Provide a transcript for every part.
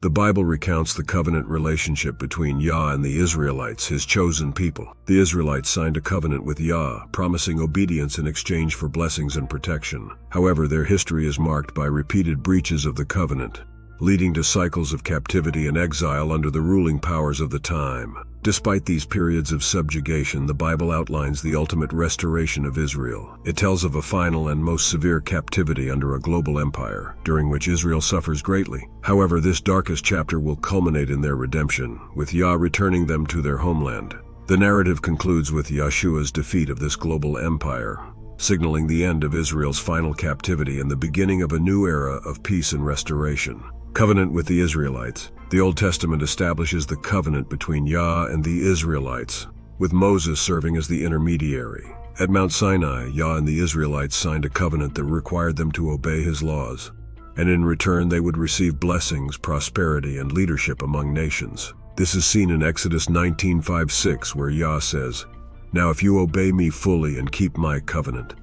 The Bible recounts the covenant relationship between Yah and the Israelites, his chosen people. The Israelites signed a covenant with Yah, promising obedience in exchange for blessings and protection. However, their history is marked by repeated breaches of the covenant, leading to cycles of captivity and exile under the ruling powers of the time. Despite these periods of subjugation, the Bible outlines the ultimate restoration of Israel. It tells of a final and most severe captivity under a global empire, during which Israel suffers greatly. However, this darkest chapter will culminate in their redemption, with Yah returning them to their homeland. The narrative concludes with Yeshua's defeat of this global empire, signaling the end of Israel's final captivity and the beginning of a new era of peace and restoration. Covenant with the Israelites. The Old Testament establishes the covenant between Yah and the Israelites, with Moses serving as the intermediary. At Mount Sinai, Yah and the Israelites signed a covenant that required them to obey his laws, and in return they would receive blessings, prosperity, and leadership among nations. This is seen in Exodus 19:5-6, where Yah says, "Now if you obey me fully and keep my covenant,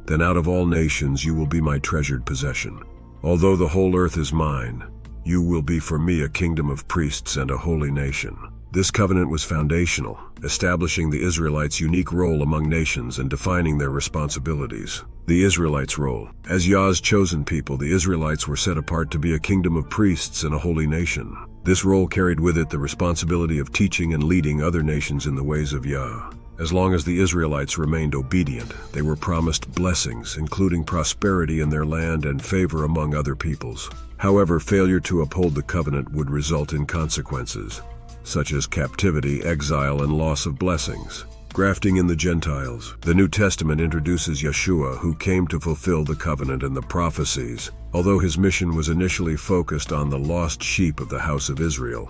then out of all nations you will be my treasured possession. Although the whole earth is mine, you will be for me a kingdom of priests and a holy nation." This covenant was foundational, establishing the Israelites' unique role among nations and defining their responsibilities. The Israelites' role. As Yah's chosen people, the Israelites were set apart to be a kingdom of priests and a holy nation. This role carried with it the responsibility of teaching and leading other nations in the ways of Yah. As long as the Israelites remained obedient, they were promised blessings, including prosperity in their land and favor among other peoples. However, failure to uphold the covenant would result in consequences, such as captivity, exile, and loss of blessings. Grafting in the Gentiles. The New Testament introduces Yeshua, who came to fulfill the covenant and the prophecies, although his mission was initially focused on the lost sheep of the house of Israel.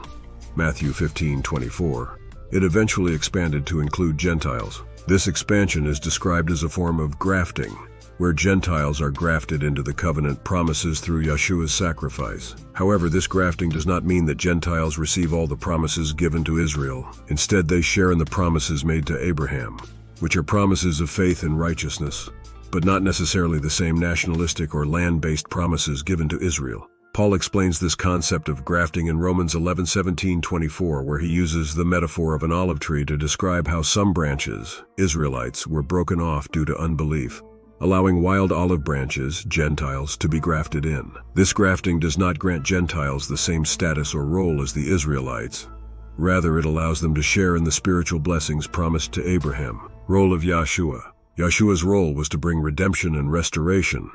Matthew 15:24. It eventually expanded to include Gentiles. This expansion is described as a form of grafting, where Gentiles are grafted into the covenant promises through Yeshua's sacrifice. However, this grafting does not mean that Gentiles receive all the promises given to Israel. Instead, they share in the promises made to Abraham, which are promises of faith and righteousness, but not necessarily the same nationalistic or land-based promises given to Israel. Paul explains this concept of grafting in Romans 11:17-24, where he uses the metaphor of an olive tree to describe how some branches, Israelites, were broken off due to unbelief, allowing wild olive branches, Gentiles, to be grafted in. This grafting does not grant Gentiles the same status or role as the Israelites. Rather, it allows them to share in the spiritual blessings promised to Abraham. Role of Yeshua. Yeshua's role was to bring redemption and restoration,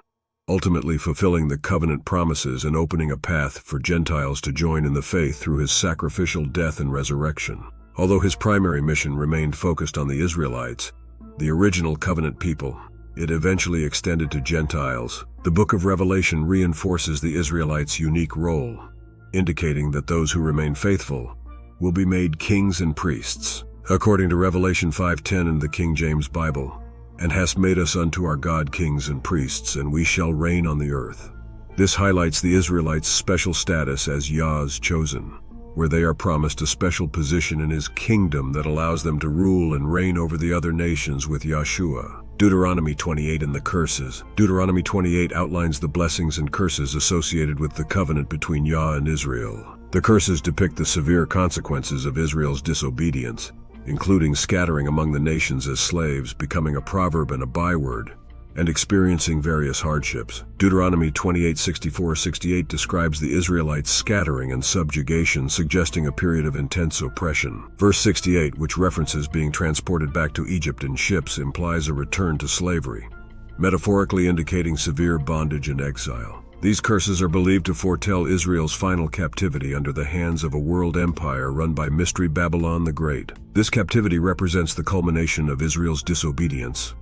ultimately fulfilling the covenant promises and opening a path for Gentiles to join in the faith through his sacrificial death and resurrection. Although his primary mission remained focused on the Israelites, the original covenant people, it eventually extended to Gentiles. The book of Revelation reinforces the Israelites' unique role, indicating that those who remain faithful will be made kings and priests. According to Revelation 5:10 in the King James Bible, "And hast made us unto our God kings and priests, and we shall reign on the earth." This highlights the Israelites' special status as Yah's chosen, where they are promised a special position in his kingdom that allows them to rule and reign over the other nations with Yeshua. Deuteronomy 28 and the curses. Deuteronomy 28 outlines the blessings and curses associated with the covenant between Yah and Israel. The curses depict the severe consequences of Israel's disobedience, including scattering among the nations as slaves, becoming a proverb and a byword, and experiencing various hardships. Deuteronomy 28:64-68 describes the Israelites' scattering and subjugation, suggesting a period of intense oppression. Verse 68, which references being transported back to Egypt in ships, implies a return to slavery, metaphorically indicating severe bondage and exile. These curses are believed to foretell Israel's final captivity under the hands of a world empire run by Mystery Babylon the Great. This captivity represents the culmination of Israel's disobedience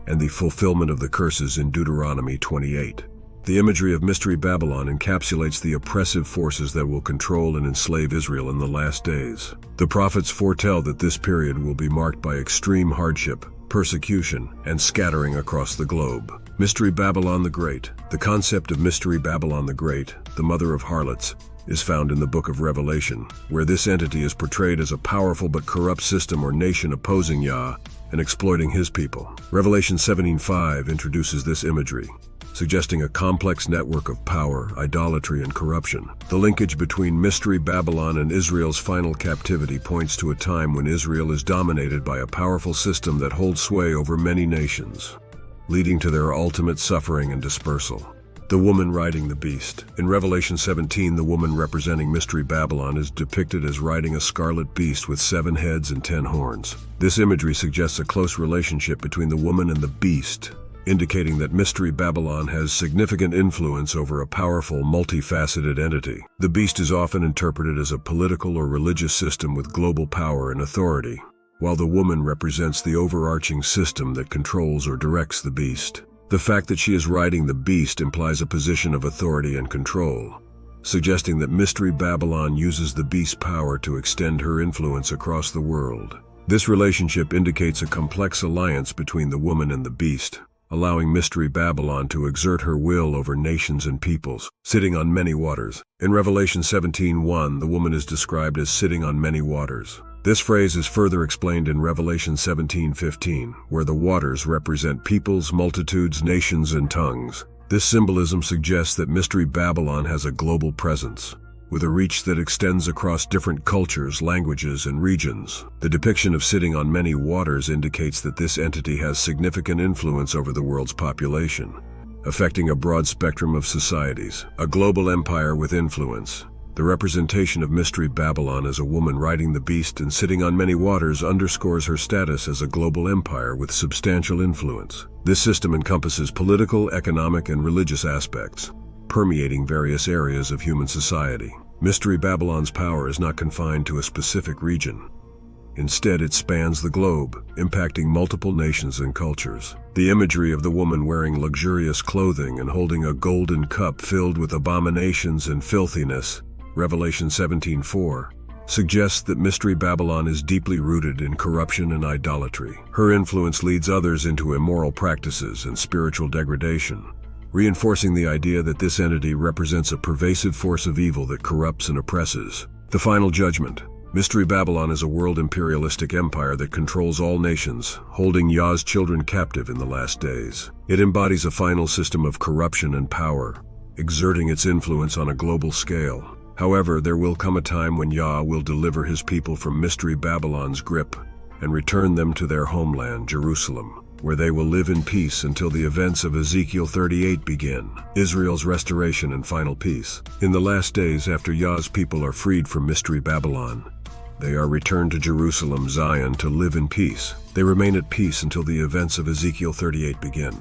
and the fulfillment of the curses in Deuteronomy 28. The imagery of Mystery Babylon encapsulates the oppressive forces that will control and enslave Israel in the last days. The prophets foretell that this period will be marked by extreme hardship, persecution, and scattering across the globe. Mystery Babylon the Great. The concept of Mystery Babylon the Great, the mother of harlots, is found in the book of Revelation, where this entity is portrayed as a powerful but corrupt system or nation opposing Yah and exploiting his people. Revelation 17:5 introduces this imagery, suggesting a complex network of power, idolatry, and corruption. The linkage between Mystery Babylon and Israel's final captivity points to a time when Israel is dominated by a powerful system that holds sway over many nations, leading to their ultimate suffering and dispersal. The woman riding the beast. In Revelation 17, the woman representing Mystery Babylon is depicted as riding a scarlet beast with 7 heads and 10 horns. This imagery suggests a close relationship between the woman and the beast, indicating that Mystery Babylon has significant influence over a powerful, multifaceted entity. The beast is often interpreted as a political or religious system with global power and authority, while the woman represents the overarching system that controls or directs the beast. The fact that she is riding the beast implies a position of authority and control, suggesting that Mystery Babylon uses the beast's power to extend her influence across the world. This relationship indicates a complex alliance between the woman and the beast, allowing Mystery Babylon to exert her will over nations and peoples, sitting on many waters. In Revelation 17:1, the woman is described as sitting on many waters. This phrase is further explained in Revelation 17:15, where the waters represent peoples, multitudes, nations, and tongues. This symbolism suggests that Mystery Babylon has a global presence, with a reach that extends across different cultures, languages, and regions. The depiction of sitting on many waters indicates that this entity has significant influence over the world's population, affecting a broad spectrum of societies, a global empire with influence. The representation of Mystery Babylon as a woman riding the beast and sitting on many waters underscores her status as a global empire with substantial influence. This system encompasses political, economic, and religious aspects, permeating various areas of human society. Mystery Babylon's power is not confined to a specific region. Instead, it spans the globe, impacting multiple nations and cultures. The imagery of the woman wearing luxurious clothing and holding a golden cup filled with abominations and filthiness, Revelation 17:4, suggests that Mystery Babylon is deeply rooted in corruption and idolatry. Her influence leads others into immoral practices and spiritual degradation, reinforcing the idea that this entity represents a pervasive force of evil that corrupts and oppresses. The final judgment. Mystery Babylon is a world imperialistic empire that controls all nations, holding Yah's children captive in the last days. It embodies a final system of corruption and power, exerting its influence on a global scale. However, there will come a time when Yah will deliver his people from Mystery Babylon's grip and return them to their homeland, Jerusalem, where they will live in peace until the events of Ezekiel 38 begin, Israel's restoration and final peace. In the last days, after Yah's people are freed from Mystery Babylon, they are returned to Jerusalem, Zion, to live in peace. They remain at peace until the events of Ezekiel 38 begin.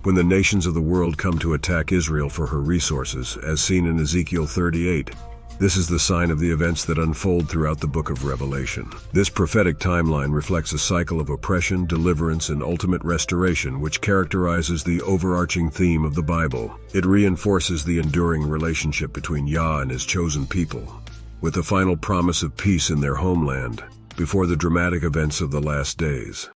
When the nations of the world come to attack Israel for her resources, as seen in Ezekiel 38, this is the sign of the events that unfold throughout the book of Revelation. This prophetic timeline reflects a cycle of oppression, deliverance, and ultimate restoration which characterizes the overarching theme of the Bible. It reinforces the enduring relationship between Yah and his chosen people, with the final promise of peace in their homeland, before the dramatic events of the last days.